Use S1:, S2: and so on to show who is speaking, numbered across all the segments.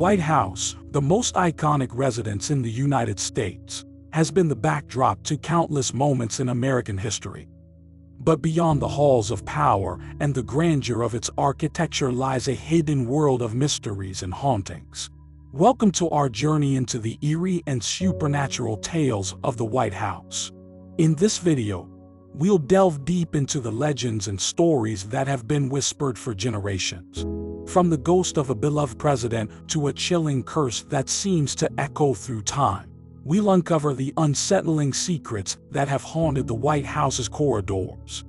S1: White House, the most iconic residence in the United States, has been the backdrop to countless moments in American history. But beyond the halls of power and the grandeur of its architecture lies a hidden world of mysteries and hauntings. Welcome to our journey into the eerie and supernatural tales of the White House. In this video, we'll delve deep into the legends and stories that have been whispered for generations. From the ghost of a beloved president to a chilling curse that seems to echo through time, we'll uncover the unsettling secrets that have haunted the White House's corridors.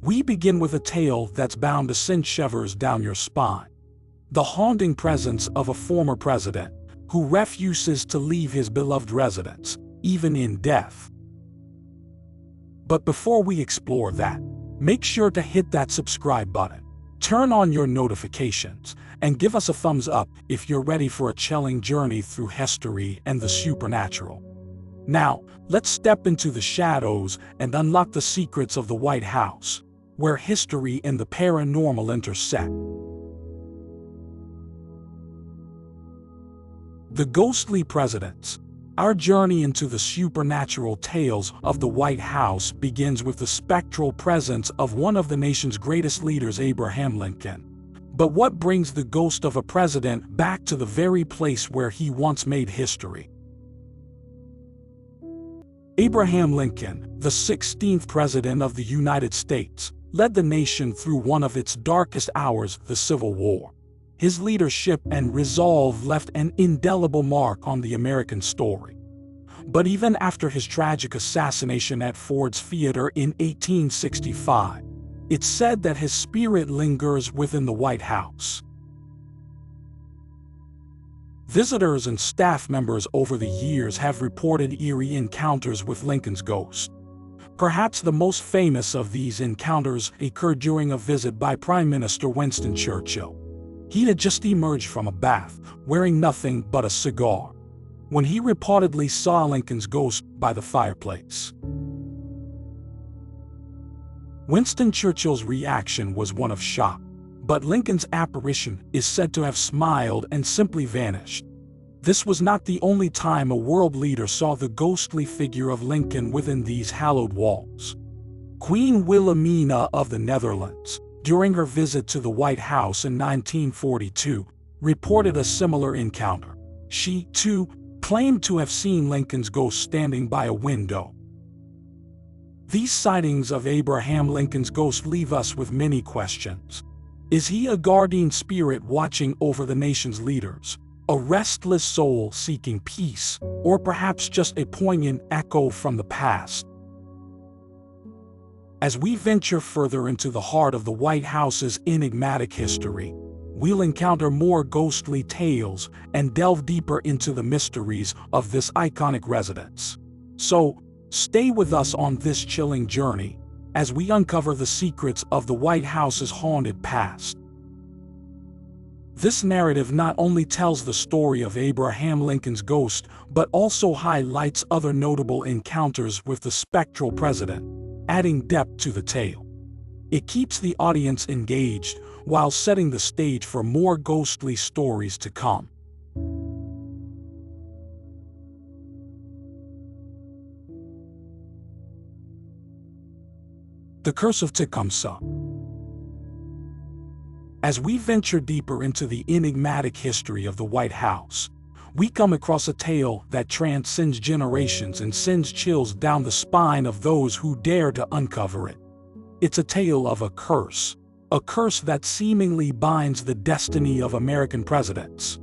S1: We begin with a tale that's bound to send shivers down your spine. The haunting presence of a former president who refuses to leave his beloved residence, even in death. But before we explore that, make sure to hit that subscribe button, turn on your notifications, and give us a thumbs up if you're ready for a chilling journey through history and the supernatural. Now, let's step into the shadows and unlock the secrets of the White House, where history and the paranormal intersect. The ghostly presidents. Our journey into the supernatural tales of the White House begins with the spectral presence of one of the nation's greatest leaders, Abraham Lincoln. But what brings the ghost of a president back to the very place where he once made history? Abraham Lincoln, the 16th President of the United States, led the nation through one of its darkest hours, the Civil War. His leadership and resolve left an indelible mark on the American story. But even after his tragic assassination at Ford's Theater in 1865, it's said that his spirit lingers within the White House. Visitors and staff members over the years have reported eerie encounters with Lincoln's ghost. Perhaps the most famous of these encounters occurred during a visit by Prime Minister Winston Churchill. He had just emerged from a bath, wearing nothing but a cigar, when he reportedly saw Lincoln's ghost by the fireplace. Winston Churchill's reaction was one of shock, but Lincoln's apparition is said to have smiled and simply vanished. This was not the only time a world leader saw the ghostly figure of Lincoln within these hallowed walls. Queen Wilhelmina of the Netherlands, during her visit to the White House in 1942, reported a similar encounter. She, too, claimed to have seen Lincoln's ghost standing by a window. These sightings of Abraham Lincoln's ghost leave us with many questions. Is he a guardian spirit watching over the nation's leaders? A restless soul seeking peace, or perhaps just a poignant echo from the past? As we venture further into the heart of the White House's enigmatic history, we'll encounter more ghostly tales and delve deeper into the mysteries of this iconic residence. So, stay with us on this chilling journey as we uncover the secrets of the White House's haunted past. This narrative not only tells the story of Abraham Lincoln's ghost, but also highlights other notable encounters with the spectral president, adding depth to the tale. It keeps the audience engaged while setting the stage for more ghostly stories to come. The Curse of Tecumseh. As we venture deeper into the enigmatic history of the White House, we come across a tale that transcends generations and sends chills down the spine of those who dare to uncover it. It's a tale of a curse that seemingly binds the destiny of American presidents.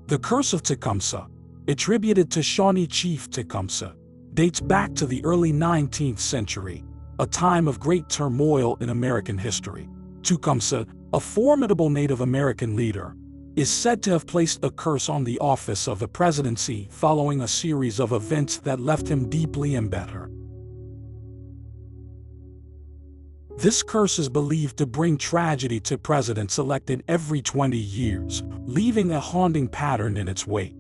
S1: The Curse of Tecumseh, attributed to Shawnee Chief Tecumseh, dates back to the early 19th century, a time of great turmoil in American history. Tecumseh, a formidable Native American leader, is said to have placed a curse on the office of the presidency following a series of events that left him deeply embittered. This curse is believed to bring tragedy to presidents elected every 20 years, leaving a haunting pattern in its wake.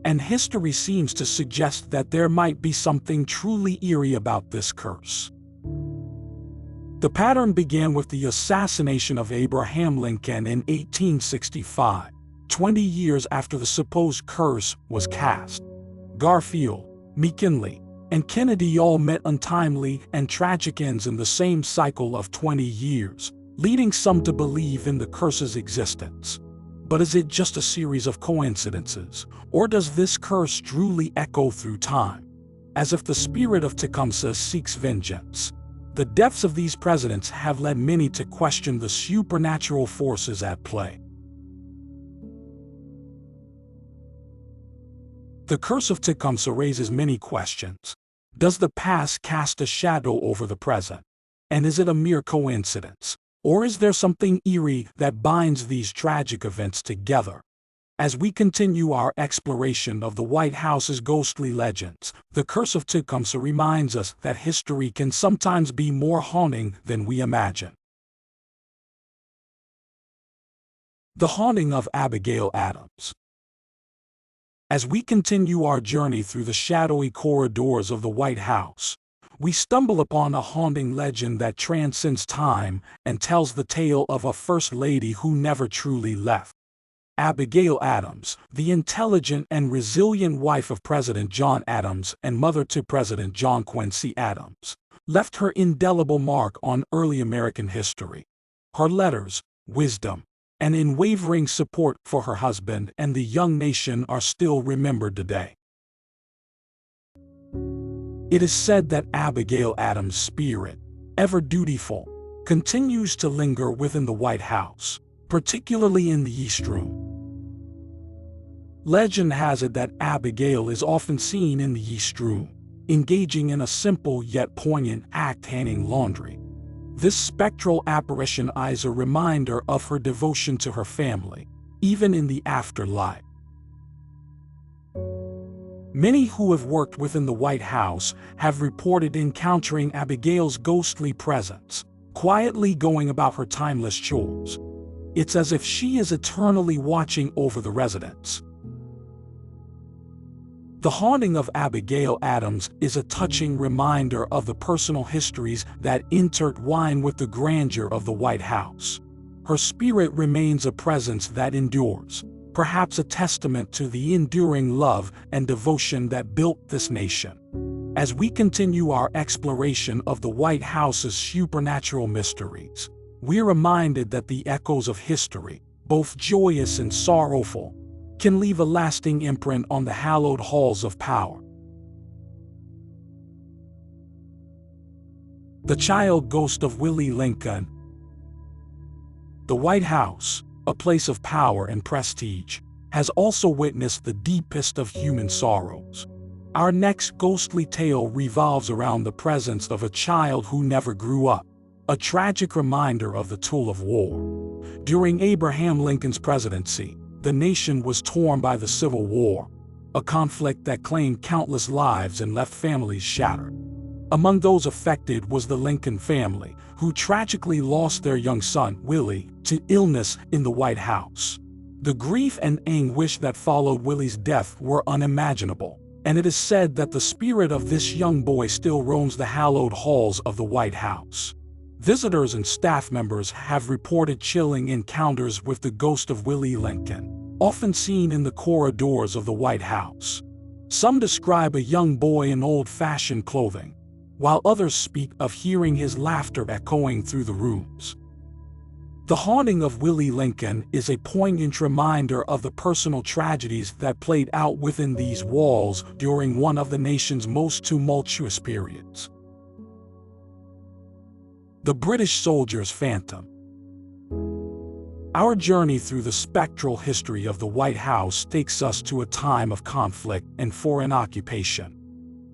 S1: And history seems to suggest that there might be something truly eerie about this curse. The pattern began with the assassination of Abraham Lincoln in 1865, 20 years after the supposed curse was cast. Garfield, McKinley, and Kennedy all met untimely and tragic ends in the same cycle of 20 years, leading some to believe in the curse's existence. But is it just a series of coincidences, or does this curse truly echo through time, as if the spirit of Tecumseh seeks vengeance? The deaths of these presidents have led many to question the supernatural forces at play. The curse of Tecumseh raises many questions. Does the past cast a shadow over the present? And is it a mere coincidence? Or is there something eerie that binds these tragic events together? As we continue our exploration of the White House's ghostly legends, the curse of Tecumseh reminds us that history can sometimes be more haunting than we imagine. The haunting of Abigail Adams. As we continue our journey through the shadowy corridors of the White House, we stumble upon a haunting legend that transcends time and tells the tale of a First Lady who never truly left. Abigail Adams, the intelligent and resilient wife of President John Adams and mother to President John Quincy Adams, left her indelible mark on early American history. Her letters, wisdom, and unwavering support for her husband and the young nation are still remembered today. It is said that Abigail Adams' spirit, ever dutiful, continues to linger within the White House, particularly in the East Room. Legend has it that Abigail is often seen in the East Room, engaging in a simple yet poignant act hanging laundry. This spectral apparition is a reminder of her devotion to her family, even in the afterlife. Many who have worked within the White House have reported encountering Abigail's ghostly presence, quietly going about her timeless chores. It's as if she is eternally watching over the residents. The haunting of Abigail Adams is a touching reminder of the personal histories that intertwine with the grandeur of the White House. Her spirit remains a presence that endures, perhaps a testament to the enduring love and devotion that built this nation. As we continue our exploration of the White House's supernatural mysteries, we're reminded that the echoes of history, both joyous and sorrowful, can leave a lasting imprint on the hallowed halls of power. The child ghost of Willie Lincoln. The White House, a place of power and prestige, has also witnessed the deepest of human sorrows. Our next ghostly tale revolves around the presence of a child who never grew up, a tragic reminder of the tool of war. During Abraham Lincoln's presidency, the nation was torn by the Civil War, a conflict that claimed countless lives and left families shattered. Among those affected was the Lincoln family, who tragically lost their young son, Willie, to illness in the White House. The grief and anguish that followed Willie's death were unimaginable, and it is said that the spirit of this young boy still roams the hallowed halls of the White House. Visitors and staff members have reported chilling encounters with the ghost of Willie Lincoln, often seen in the corridors of the White House. Some describe a young boy in old-fashioned clothing, while others speak of hearing his laughter echoing through the rooms. The haunting of Willie Lincoln is a poignant reminder of the personal tragedies that played out within these walls during one of the nation's most tumultuous periods. The British soldier's phantom. Our journey through the spectral history of the White House takes us to a time of conflict and foreign occupation.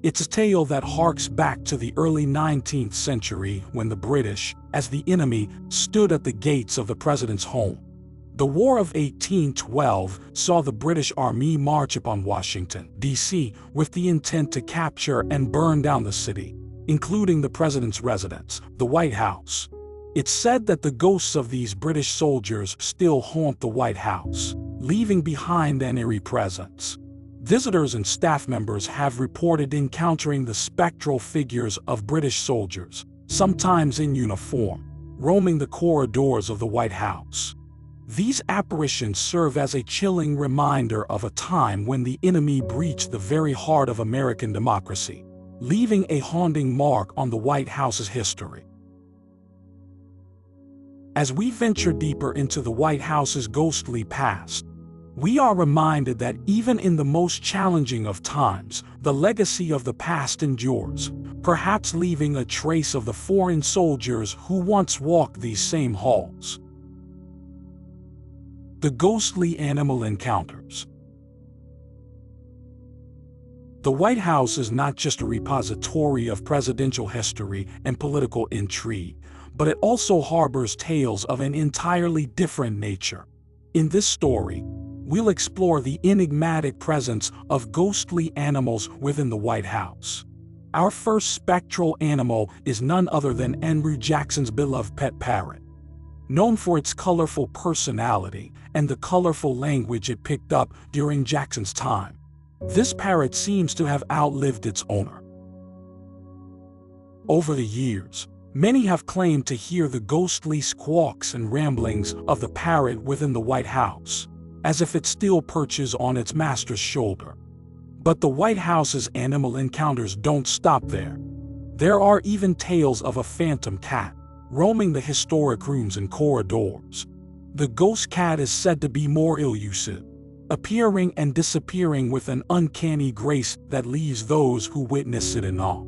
S1: It's a tale that harks back to the early 19th century when the British, as the enemy, stood at the gates of the president's home. The War of 1812 saw the British Army march upon Washington, D.C., with the intent to capture and burn down the city. including the president's residence, the White House. It's said that the ghosts of these British soldiers still haunt the White House, leaving behind an eerie presence. Visitors and staff members have reported encountering the spectral figures of British soldiers, sometimes in uniform, roaming the corridors of the White House. These apparitions serve as a chilling reminder of a time when the enemy breached the very heart of American democracy, leaving a haunting mark on the White House's history. As we venture deeper into the White House's ghostly past, we are reminded that even in the most challenging of times, the legacy of the past endures, perhaps leaving a trace of the foreign soldiers who once walked these same halls. The ghostly animal encounters. The White House is not just a repository of presidential history and political intrigue, but it also harbors tales of an entirely different nature. In this story, we'll explore the enigmatic presence of ghostly animals within the White House. Our first spectral animal is none other than Andrew Jackson's beloved pet parrot. Known for its colorful personality and the colorful language it picked up during Jackson's time, this parrot seems to have outlived its owner. Over the years, many have claimed to hear the ghostly squawks and ramblings of the parrot within the White House, as if it still perches on its master's shoulder. But the White House's animal encounters don't stop there. There are even tales of a phantom cat roaming the historic rooms and corridors. The ghost cat is said to be more elusive, appearing and disappearing with an uncanny grace that leaves those who witness it in awe.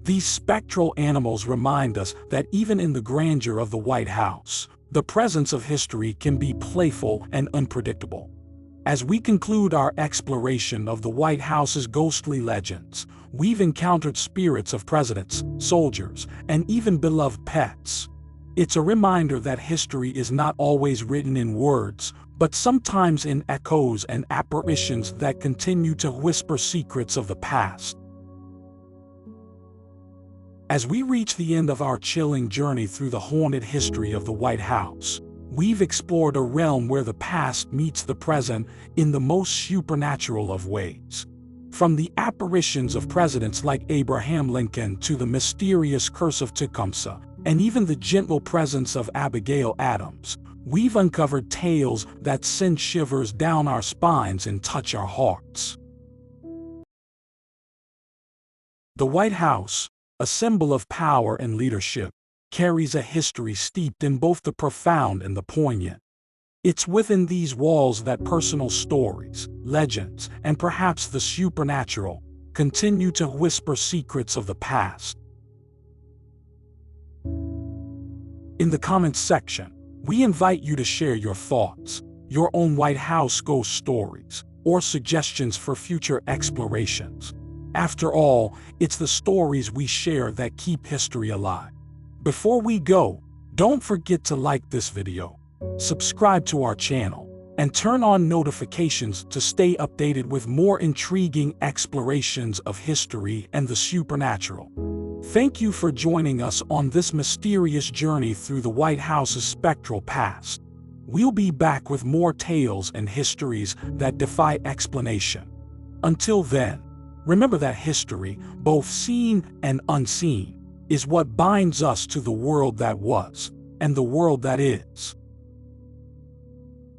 S1: These spectral animals remind us that even in the grandeur of the White House, the presence of history can be playful and unpredictable. As we conclude our exploration of the White House's ghostly legends, we've encountered spirits of presidents, soldiers, and even beloved pets. It's a reminder that history is not always written in words, but sometimes in echoes and apparitions that continue to whisper secrets of the past. As we reach the end of our chilling journey through the haunted history of the White House, we've explored a realm where the past meets the present in the most supernatural of ways. From the apparitions of presidents like Abraham Lincoln to the mysterious curse of Tecumseh, and even the gentle presence of Abigail Adams, we've uncovered tales that send shivers down our spines and touch our hearts. The White House, a symbol of power and leadership, carries a history steeped in both the profound and the poignant. It's within these walls that personal stories, legends, and perhaps the supernatural continue to whisper secrets of the past. In the comments section, we invite you to share your thoughts, your own White House ghost stories, or suggestions for future explorations. After all, it's the stories we share that keep history alive. Before we go, don't forget to like this video, subscribe to our channel, and turn on notifications to stay updated with more intriguing explorations of history and the supernatural. Thank you for joining us on this mysterious journey through the White House's spectral past. We'll be back with more tales and histories that defy explanation. Until then, remember that history, both seen and unseen, is what binds us to the world that was and the world that is.